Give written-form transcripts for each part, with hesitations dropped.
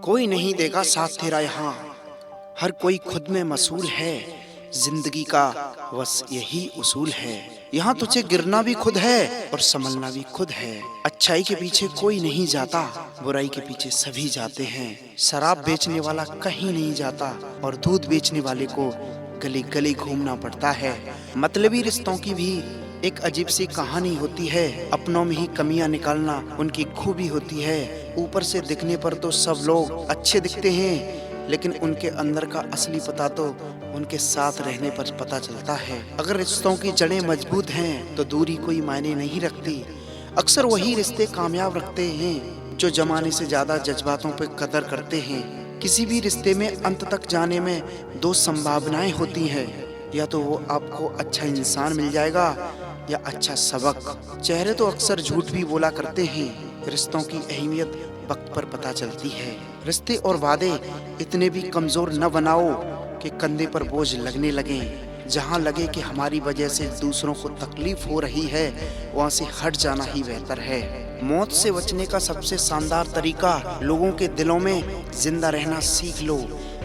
कोई नहीं देगा साथ तेरा यहाँ, हर कोई खुद में मसूल है। जिंदगी का बस यही उसूल है। यहाँ तुझे गिरना भी खुद है और संभलना भी खुद है। अच्छाई के पीछे कोई नहीं जाता, बुराई के पीछे सभी जाते हैं। शराब बेचने वाला कहीं नहीं जाता और दूध बेचने वाले को गली गली घूमना पड़ता है। मतलबी रिश्तों की भी एक अजीब सी कहानी होती है। अपनों में ही कमियां निकालना उनकी खूबी होती है। ऊपर से दिखने पर तो सब लोग अच्छे दिखते हैं, लेकिन उनके अंदर का असली पता तो उनके साथ रहने पर पता चलता है। अगर रिश्तों की जड़ें मजबूत हैं तो दूरी कोई मायने नहीं रखती। अक्सर वही रिश्ते कामयाब रखते हैं जो जमाने से ज्यादा जज्बातों पर कदर करते हैं। किसी भी रिश्ते में अंत तक जाने में दो संभावनाएं होती हैं, या तो वो आपको अच्छा इंसान मिल जाएगा या अच्छा सबक। चेहरे तो अक्सर झूठ भी बोला करते हैं। रिश्तों की अहमियत वक्त पर पता चलती है। रिश्ते और वादे इतने भी कमजोर न बनाओ कि कंधे पर बोझ लगने लगे। जहाँ लगे कि हमारी वजह से दूसरों को तकलीफ हो रही है, वहाँ से हट जाना ही बेहतर है। मौत से बचने का सबसे शानदार तरीका लोगों के दिलों में जिंदा रहना सीख लो।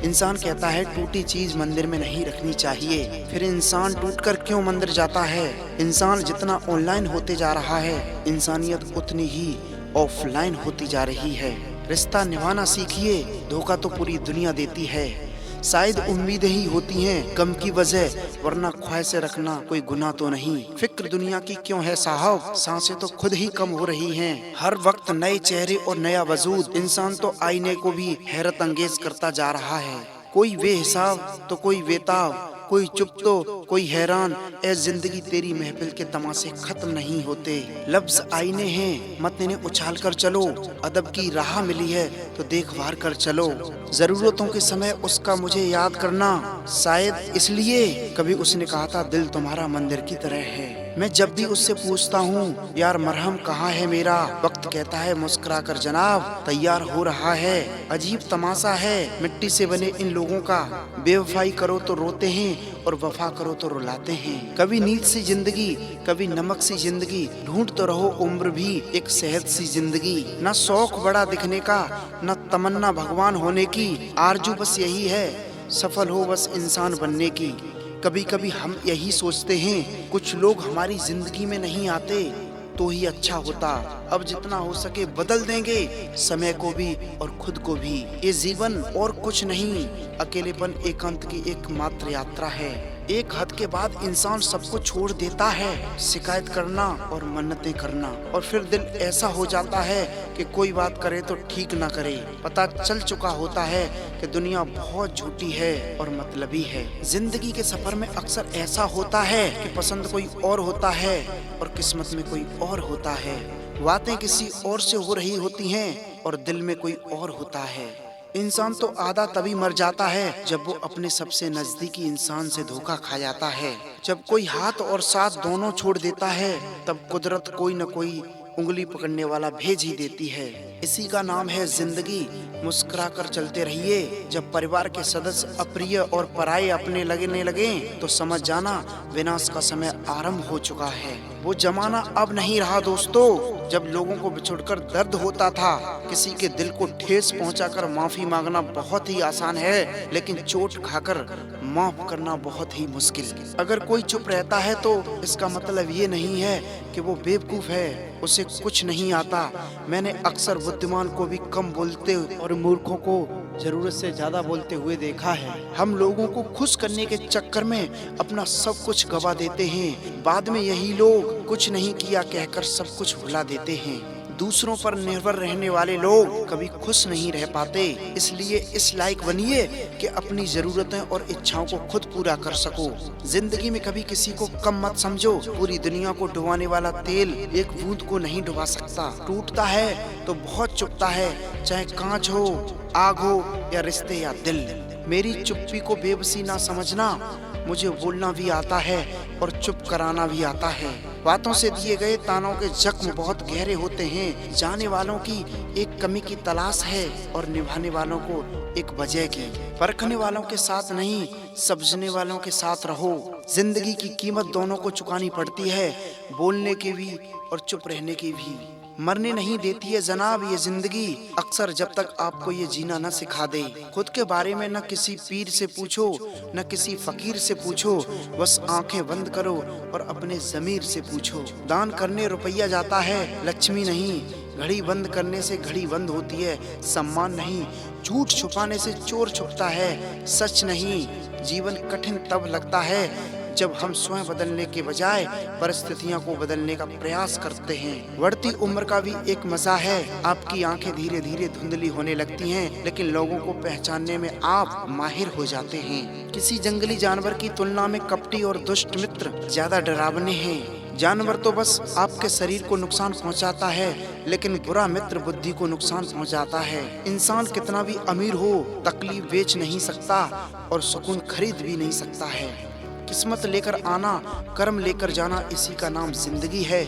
इंसान कहता है टूटी चीज मंदिर में नहीं रखनी चाहिए, फिर इंसान टूटकर क्यों मंदिर जाता है? इंसान जितना ऑनलाइन होते जा रहा है, इंसानियत उतनी ही ऑफलाइन होती जा रही है। रिश्ता निभाना सीखिए, धोखा तो पूरी दुनिया देती है। शायद उम्मीदें ही होती हैं गम की वजह, वरना ख्वाहिशें रखना कोई गुनाह तो नहीं। फिक्र दुनिया की क्यों है साहब, सांसें तो खुद ही कम हो रही हैं। हर वक्त नए चेहरे और नया वजूद, इंसान तो आईने को भी हैरत अंगेज करता जा रहा है। कोई बेहिसाब तो कोई बेताब, कोई चुप तो कोई हैरान। ए जिंदगी तेरी महफिल के तमाशे खत्म नहीं होते। लफ्ज आईने हैं, मत इन्हें उछाल कर चलो। अदब की राह मिली है तो देखभाल कर चलो। जरूरतों के समय उसका मुझे याद करना, शायद इसलिए कभी उसने कहा था दिल तुम्हारा मंदिर की तरह है। मैं जब भी उससे पूछता हूँ यार मरहम कहाँ है मेरा, वक्त कहता है मुस्कुरा कर जनाब तैयार हो रहा है। अजीब तमाशा है मिट्टी से बने इन लोगों का। बेवफाई करो तो रोते हैं और वफा करो तो रुलाते हैं। कभी नींद सी जिंदगी, कभी नमक सी जिंदगी, ढूंढते रहो उम्र भी एक सेहत सी जिंदगी। न शौक बड़ा दिखने का, न तमन्ना भगवान होने की, आरजू बस यही है सफल हो बस इंसान बनने की। कभी कभी हम यही सोचते हैं कुछ लोग हमारी जिंदगी में नहीं आते तो ही अच्छा होता। अब जितना हो सके बदल देंगे समय को भी और खुद को भी। ये जीवन और कुछ नहीं, अकेलेपन एकांत की एकमात्र यात्रा है। एक हद के बाद इंसान सबको छोड़ देता है, शिकायत करना और मन्नतें करना, और फिर दिल ऐसा हो जाता है कि कोई बात करे तो ठीक ना करे। पता चल चुका होता है कि दुनिया बहुत झूठी है और मतलबी है। जिंदगी के सफर में अक्सर ऐसा होता है कि पसंद कोई और होता है और किस्मत में कोई और होता है। बातें किसी और से हो रही होती हैं और दिल में कोई और होता है। इंसान तो आधा तभी मर जाता है जब वो अपने सबसे नजदीकी इंसान से धोखा खा जाता है। जब कोई हाथ और साथ दोनों छोड़ देता है, तब कुदरत कोई न कोई उंगली पकड़ने वाला भेज ही देती है। इसी का नाम है जिंदगी। मुस्कुरा कर चलते रहिए। जब परिवार के सदस्य अप्रिय और पराये अपने लगने लगे तो समझ जाना विनाश का समय आरंभ हो चुका है। वो जमाना अब नहीं रहा दोस्तों, जब लोगों को बिछुड़कर दर्द होता था। किसी के दिल को ठेस पहुंचाकर माफी मांगना बहुत ही आसान है, लेकिन चोट खाकर माफ करना बहुत ही मुश्किल। अगर कोई चुप रहता है तो इसका मतलब ये नहीं है कि वो बेवकूफ है, उसे कुछ नहीं आता। मैंने अक्सर बुद्धिमान को भी कम बोलते और मूर्खों को जरूरत से ज्यादा बोलते हुए देखा है। हम लोगों को खुश करने के चक्कर में अपना सब कुछ गवा देते हैं। बाद में यही लोग कुछ नहीं किया कहकर सब कुछ भुला देते हैं। दूसरों पर निर्भर रहने वाले लोग कभी खुश नहीं रह पाते। इसलिए इस लायक बनिए कि अपनी जरूरतें और इच्छाओं को खुद पूरा कर सको। जिंदगी में कभी किसी को कम मत समझो। पूरी दुनिया को डुबाने वाला तेल एक बूंद को नहीं डुबा सकता। टूटता है तो बहुत चुभता है, चाहे कांच हो, आग हो या रिश्ते या दिल। मेरी चुप्पी को बेबसी ना समझना, मुझे बोलना भी आता है और चुप कराना भी आता है। बातों से दिए गए तानों के जख्म बहुत गहरे होते हैं। जाने वालों की एक कमी की तलाश है और निभाने वालों को एक वजह की। परखने वालों के साथ नहीं, समझने वालों के साथ रहो। जिंदगी की कीमत दोनों को चुकानी पड़ती है, बोलने की भी और चुप रहने की भी। मरने नहीं देती है जनाब ये जिंदगी, अक्सर जब तक आपको ये जीना न सिखा दे। खुद के बारे में न किसी पीर से पूछो, न किसी फकीर से पूछो, बस आंखें बंद करो और अपने ज़मीर से पूछो। दान करने रुपया जाता है, लक्ष्मी नहीं। घड़ी बंद करने से घड़ी बंद होती है, सम्मान नहीं। झूठ छुपाने से चोर छुपता है, सच नहीं। जीवन कठिन तब लगता है जब हम स्वयं बदलने के बजाय परिस्थितियों को बदलने का प्रयास करते हैं। बढ़ती उम्र का भी एक मजा है, आपकी आंखें धीरे धीरे धुंधली होने लगती हैं, लेकिन लोगों को पहचानने में आप माहिर हो जाते हैं। किसी जंगली जानवर की तुलना में कपटी और दुष्ट मित्र ज्यादा डरावने हैं। जानवर तो बस आपके शरीर को नुकसान पहुंचाता है, लेकिन बुरा मित्र बुद्धि को नुकसान पहुंचाता है। इंसान कितना भी अमीर हो, तकलीफ बेच नहीं सकता और सुकून खरीद भी नहीं सकता है। किस्मत लेकर आना, कर्म लेकर जाना, इसी का नाम जिंदगी है।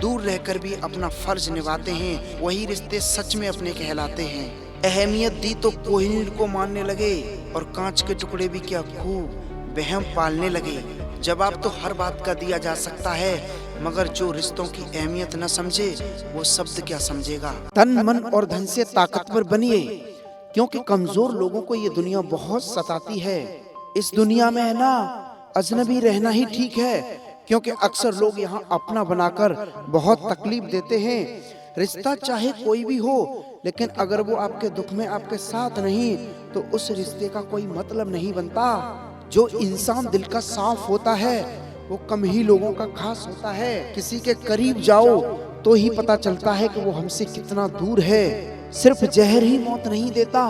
दूर रहकर भी अपना फर्ज निभाते हैं, वही रिश्ते सच में अपने कहलाते हैं। अहमियत दी तो कोहिनूर को मानने लगे, और कांच के टुकड़े भी क्या खूब वहम पालने लगे। जवाब तो हर बात का दिया जा सकता है, मगर जो रिश्तों की अहमियत न समझे वो शब्द क्या समझेगा। तन मन और धन से ताकतवर बनिए, क्योंकि कमजोर लोगों को ये दुनिया बहुत सताती है। इस दुनिया में है ना, अजनबी रहना ही ठीक है, क्योंकि अक्सर लोग यहाँ अपना बनाकर बहुत तकलीफ देते हैं। रिश्ता चाहे कोई भी हो, लेकिन अगर वो आपके दुख में आपके साथ नहीं, तो उस रिश्ते का कोई मतलब नहीं बनता। जो इंसान दिल का साफ होता है वो कम ही लोगों का खास होता है। किसी के करीब जाओ तो ही पता चलता है कि वो हमसे कितना दूर है। सिर्फ जहर ही मौत नहीं देता,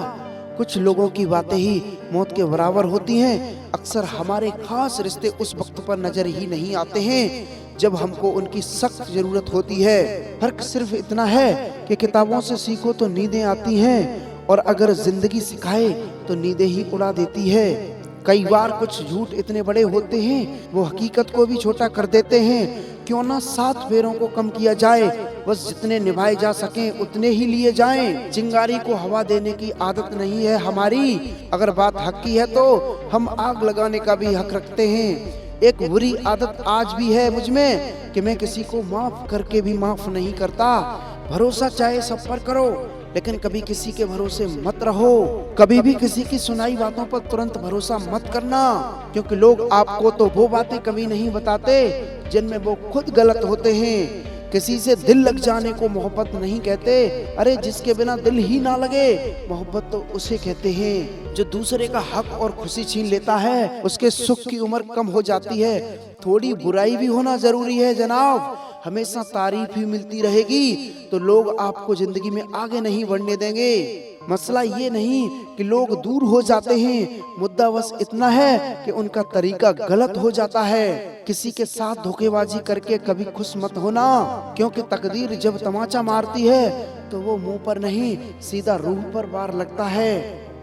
कुछ लोगों की बातें ही मौत के बराबर होती हैं। अक्सर हमारे खास रिश्ते उस वक्त पर नजर ही नहीं आते हैं जब हमको उनकी सख्त जरूरत होती है। फर्क सिर्फ इतना है कि किताबों से सीखो तो नींदें आती हैं, और अगर जिंदगी सिखाए तो नींदें ही उड़ा देती है। कई बार कुछ झूठ इतने बड़े होते हैं वो हकीकत को भी छोटा कर देते हैं। क्यों ना 7 फेरों को कम किया जाए, बस जितने निभाए जा सकें उतने ही लिए जाएं। चिंगारी को हवा देने की आदत नहीं है हमारी, अगर बात हक की है तो हम आग लगाने का भी हक रखते हैं। एक बुरी आदत आज भी है मुझ में कि मैं किसी को माफ करके भी माफ नहीं करता। भरोसा चाहे सब पर करो, लेकिन कभी किसी के भरोसे मत रहो। कभी भी किसी की सुनाई बातों पर तुरंत भरोसा मत करना, क्योंकि लोग आपको तो वो बातें कभी नहीं बताते जिनमें वो खुद गलत होते हैं। किसी से दिल लग जाने को मोहब्बत नहीं कहते, अरे जिसके बिना दिल ही ना लगे मोहब्बत तो उसे कहते हैं। जो दूसरे का हक और खुशी छीन लेता है उसके सुख की उम्र कम हो जाती है। थोड़ी बुराई भी होना जरूरी है जनाब। हमेशा तारीफ ही मिलती रहेगी तो लोग आपको जिंदगी में आगे नहीं बढ़ने देंगे। मसला ये नहीं कि लोग दूर हो जाते हैं, मुद्दा बस इतना है कि उनका तरीका गलत हो जाता है। किसी के साथ धोखेबाजी करके कभी खुश मत होना, क्योंकि तकदीर जब तमाचा मारती है तो वो मुंह पर नहीं सीधा रूह पर वार लगता है।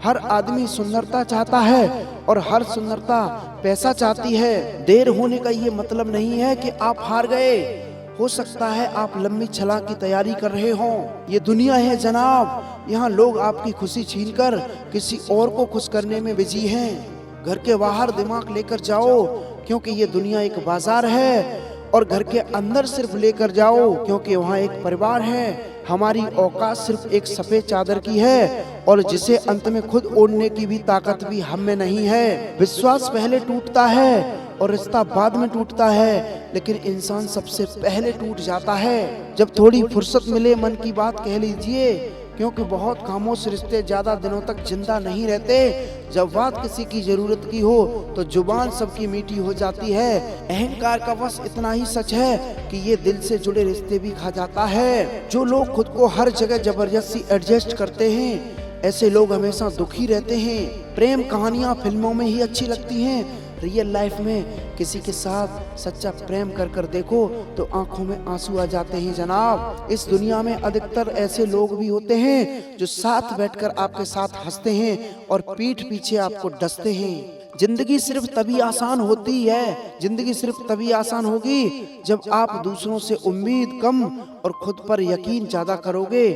हर आदमी सुंदरता चाहता है और हर सुंदरता पैसा चाहती है। देर होने का ये मतलब नहीं है कि आप हार गए। हो सकता है आप लंबी छलांग की तैयारी कर रहे हों। ये दुनिया है जनाब, यहाँ लोग आपकी खुशी छीनकर किसी और को खुश करने में बिजी हैं। घर के बाहर दिमाग लेकर जाओ, क्योंकि ये दुनिया एक बाजार है, और घर के अंदर सिर्फ लेकर जाओ, क्योंकि वहाँ एक परिवार है। हमारी औकात सिर्फ एक सफेद चादर की है, और जिसे अंत में खुद ओढ़ने की भी ताकत भी हम में नहीं है। विश्वास पहले टूटता है और रिश्ता बाद में टूटता है, लेकिन इंसान सबसे पहले टूट जाता है। जब थोड़ी फुर्सत मिले मन की बात कह लीजिए, क्योंकि बहुत खामोश रिश्ते ज्यादा दिनों तक जिंदा नहीं रहते। जब बात किसी की जरूरत की हो तो जुबान सबकी मीठी हो जाती है। अहंकार का बस इतना ही सच है कि ये दिल से जुड़े रिश्ते भी खा जाता है। जो लोग खुद को हर जगह जबरदस्ती एडजस्ट करते हैं, ऐसे लोग हमेशा दुखी रहते हैं। प्रेम कहानियाँ फिल्मों में ही अच्छी लगती हैं, रियल लाइफ में किसी के साथ सच्चा प्रेम कर कर देखो तो आंखों में आंसू आ जाते हैं जनाब। इस दुनिया में अधिकतर ऐसे लोग भी होते हैं जो साथ बैठकर आपके साथ हंसते हैं और पीठ पीछे आपको डसते हैं। जिंदगी सिर्फ तभी आसान होती है, जिंदगी सिर्फ तभी आसान होगी जब आप दूसरों से उम्मीद कम और खुद पर यकीन ज्यादा करोगे।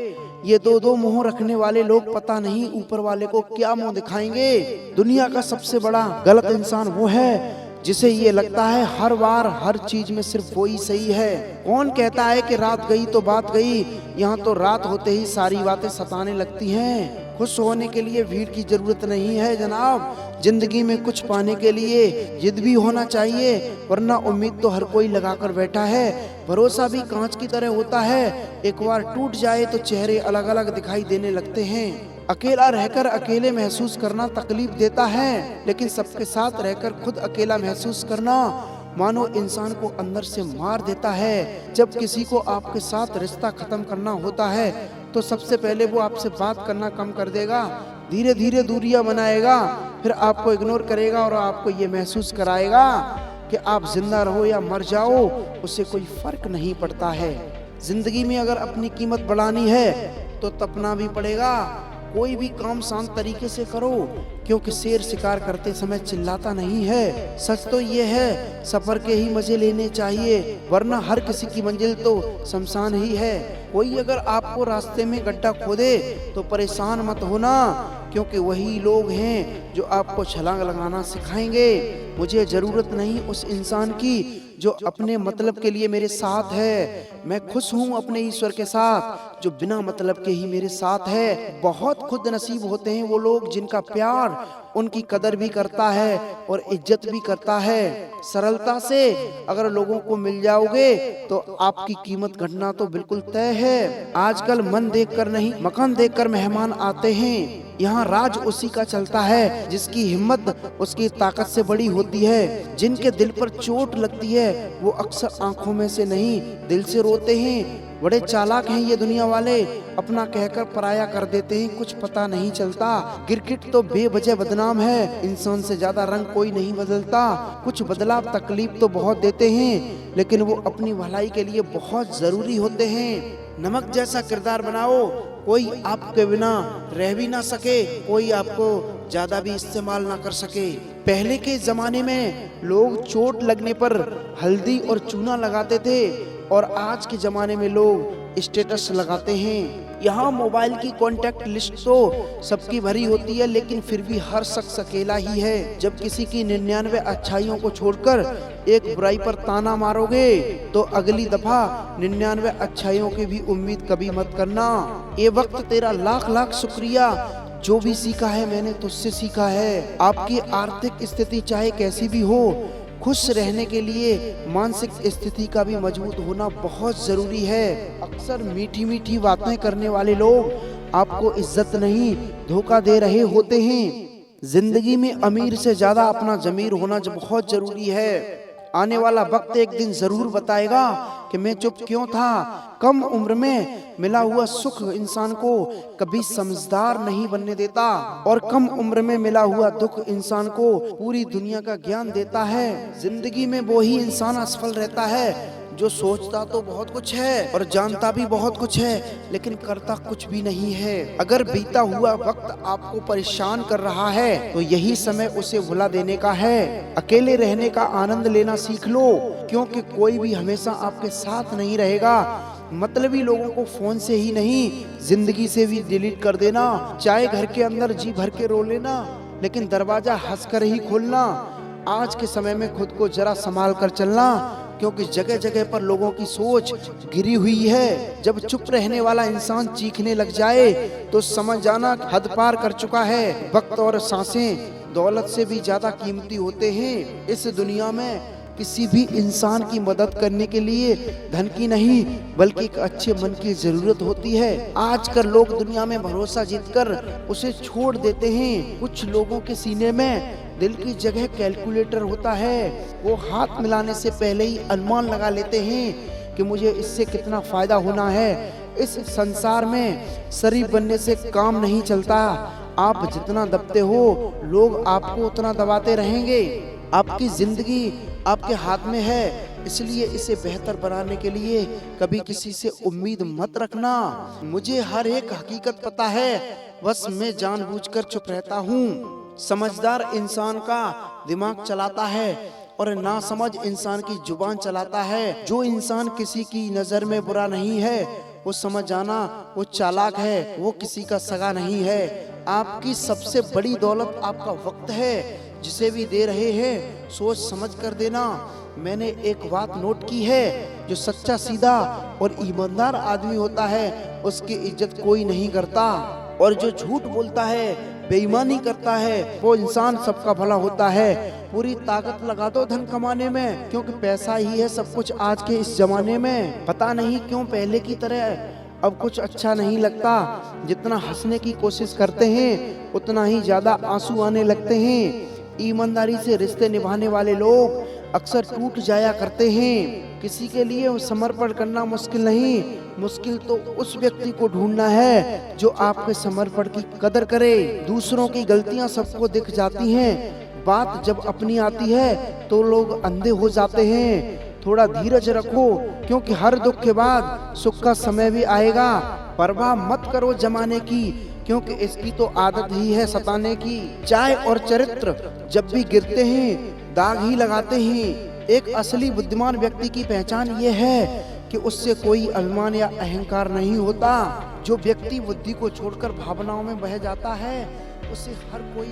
ये दो मुंह रखने वाले लोग पता नहीं ऊपर वाले को क्या मुंह दिखाएंगे। दुनिया का सबसे बड़ा गलत इंसान वो है जिसे ये लगता है हर बार हर चीज में सिर्फ वही सही है। कौन कहता है कि रात गई तो बात गई, यहाँ तो रात होते ही सारी बातें सताने लगती हैं। खुश होने के लिए भीड़ की जरूरत नहीं है जनाब, जिंदगी में कुछ पाने के लिए जिद भी होना चाहिए, वरना उम्मीद तो हर कोई लगाकर बैठा है। भरोसा भी कांच की तरह होता है, एक बार टूट जाए तो चेहरे अलग अलग दिखाई देने लगते हैं। अकेला रहकर अकेले महसूस करना तकलीफ देता है, लेकिन सबके साथ रहकर खुद अकेला महसूस करना मानो इंसान को अंदर से मार देता है। जब किसी को आपके साथ रिश्ता खत्म करना होता है तो सबसे पहले वो आपसे बात करना कम कर देगा, धीरे धीरे दूरियां बनाएगा, फिर आपको इग्नोर करेगा और आपको ये महसूस कराएगा कि आप जिंदा रहो या मर जाओ, उससे कोई फर्क नहीं पड़ता है। जिंदगी में अगर अपनी कीमत बढ़ानी है तो तपना भी पड़ेगा। कोई भी काम शांत तरीके से करो, क्योंकि शेर शिकार करते समय चिल्लाता नहीं है। सच तो ये है, सफर के ही मजे लेने चाहिए, वरना हर किसी की मंजिल तो शमशान ही है। कोई अगर आपको रास्ते में गड्ढा खोदे तो परेशान मत होना, क्योंकि वही लोग हैं जो आपको छलांग लगाना सिखाएंगे। मुझे जरूरत नहीं उस इंसान की जो अपने मतलब के लिए मेरे साथ है, मैं खुश हूँ अपने ईश्वर के साथ जो बिना मतलब के ही मेरे साथ है। बहुत खुद नसीब होते हैं वो लोग जिनका प्यार उनकी कदर भी करता है और इज्जत भी करता है। सरलता से अगर लोगों को मिल जाओगे तो आपकी कीमत घटना तो बिल्कुल तय है। आजकल मन देखकर नहीं मकान देखकर मेहमान आते हैं। यहाँ राज उसी का चलता है जिसकी हिम्मत उसकी ताकत से बड़ी होती है। जिनके दिल पर चोट लगती है वो अक्सर आंखों में से नहीं दिल से रोते हैं। बड़े चालाक हैं ये दुनिया वाले, अपना कहकर पराया कर देते हैं, कुछ पता नहीं चलता। गिरगिट तो बेवजह बदनाम है, इंसान से ज्यादा रंग कोई नहीं बदलता। कुछ बदलाव तकलीफ तो बहुत देते हैं, लेकिन वो अपनी भलाई के लिए बहुत जरूरी होते हैं। नमक जैसा किरदार बनाओ, कोई आपके बिना रह भी ना सके, कोई आपको ज्यादा भी इस्तेमाल ना कर सके। पहले के जमाने में लोग चोट लगने पर हल्दी और चूना लगाते थे, और आज के जमाने में लोग स्टेटस लगाते हैं। यहाँ मोबाइल की कॉन्टैक्ट लिस्ट तो सबकी भरी होती है, लेकिन फिर भी हर शख्स अकेला ही है। जब किसी की 99 अच्छाइयों को छोड़कर एक बुराई पर ताना मारोगे तो अगली दफा 99 अच्छाइयों की भी उम्मीद कभी मत करना। ये वक्त तेरा लाख लाख शुक्रिया, जो भी सीखा है मैंने तुझसे सीखा है। आपकी आर्थिक स्थिति चाहे कैसी भी हो, खुश रहने के लिए मानसिक स्थिति का भी मजबूत होना बहुत जरूरी है। अक्सर मीठी मीठी बातें करने वाले लोग आपको इज्जत नहीं धोखा दे रहे होते हैं। जिंदगी में अमीर से ज्यादा अपना जमीर होना बहुत जरूरी है। आने वाला वक्त एक दिन जरूर बताएगा कि मैं चुप क्यों था। कम उम्र में मिला हुआ सुख इंसान को कभी समझदार नहीं बनने देता, और कम उम्र में मिला हुआ दुख इंसान को पूरी दुनिया का ज्ञान देता है। जिंदगी में वो ही इंसान असफल रहता है जो सोचता तो बहुत कुछ है और जानता भी बहुत कुछ है, लेकिन करता कुछ भी नहीं है। अगर बीता हुआ वक्त आपको परेशान कर रहा है तो यही समय उसे भुला देने का है। अकेले रहने का आनंद लेना सीख लो, क्योंकि कोई भी हमेशा आपके साथ नहीं रहेगा। मतलबी लोगों को फोन से ही नहीं जिंदगी से भी डिलीट कर देना। चाहे घर के अंदर जी भर के रो लेना, लेकिन दरवाजा हंसकर ही खोलना। आज के समय में खुद को जरा संभाल कर चलना, क्योंकि जगह जगह पर लोगों की सोच गिरी हुई है। जब चुप रहने वाला इंसान चीखने लग जाए तो समझ जाना हद पार कर चुका है। वक्त और सांसें दौलत से भी ज्यादा कीमती होते हैं। इस दुनिया में किसी भी इंसान की मदद करने के लिए धन की नहीं बल्कि एक अच्छे मन की जरूरत होती है। आजकल लोग दुनिया में भरोसा जीतकर उसे छोड़ देते हैं। कुछ लोगों के सीने में दिल की जगह कैलकुलेटर होता है। वो हाथ मिलाने से पहले ही अनुमान लगा लेते हैं कि मुझे इससे कितना फायदा होना है। इस संसार में शरीफ बनने से काम नहीं चलता। आप जितना दबते हो लोग आपको उतना दबाते रहेंगे। आपकी जिंदगी आपके हाथ में है, इसलिए इसे बेहतर बनाने के लिए कभी किसी से उम्मीद मत रखना। मुझे हर एक हकीकत पता है, बस मैं जानबूझकर चुप रहता हूँ। समझदार इंसान का दिमाग चलाता है और नासमझ इंसान की जुबान चलाता है। जो इंसान किसी की नजर में बुरा नहीं है वो समझ जाना वो चालाक है, वो किसी का सगा नहीं है। आपकी सबसे बड़ी दौलत आपका वक्त है। जिसे भी दे रहे हैं सोच समझ कर देना। मैंने एक बात नोट की है, जो सच्चा सीधा और ईमानदार आदमी होता है उसकी इज्जत कोई नहीं करता, और जो झूठ बोलता है, बेईमानी करता है, वो इंसान सबका भला होता है। पूरी ताकत लगा दो धन कमाने में, क्योंकि पैसा ही है सब कुछ आज के इस जमाने में। पता नहीं क्यों पहले की तरह अब कुछ अच्छा नहीं लगता। जितना हंसने की कोशिश करते हैं उतना ही ज्यादा आंसू आने लगते हैं। ईमानदारी से रिश्ते निभाने वाले लोग अक्सर टूट जाया करते हैं। किसी के लिए समर्पण करना मुश्किल नहीं, मुश्किल तो उस व्यक्ति को ढूंढना है जो आपके समर्पण की कदर करे। दूसरों की गलतियां सबको दिख जाती हैं, बात जब अपनी आती है तो लोग अंधे हो जाते हैं। थोड़ा धीरज रखो, क्योंकि हर दुख के बाद सुख का समय भी आएगा। परवाह मत करो जमाने की, क्योंकि इसकी तो आदत ही है सताने की। चाय और चरित्र जब भी गिरते हैं दाग ही लगाते हैं। एक असली बुद्धिमान व्यक्ति की पहचान ये है कि उससे कोई अभिमान या अहंकार नहीं होता। जो व्यक्ति बुद्धि को छोड़कर भावनाओं में बह जाता है उसे हर कोई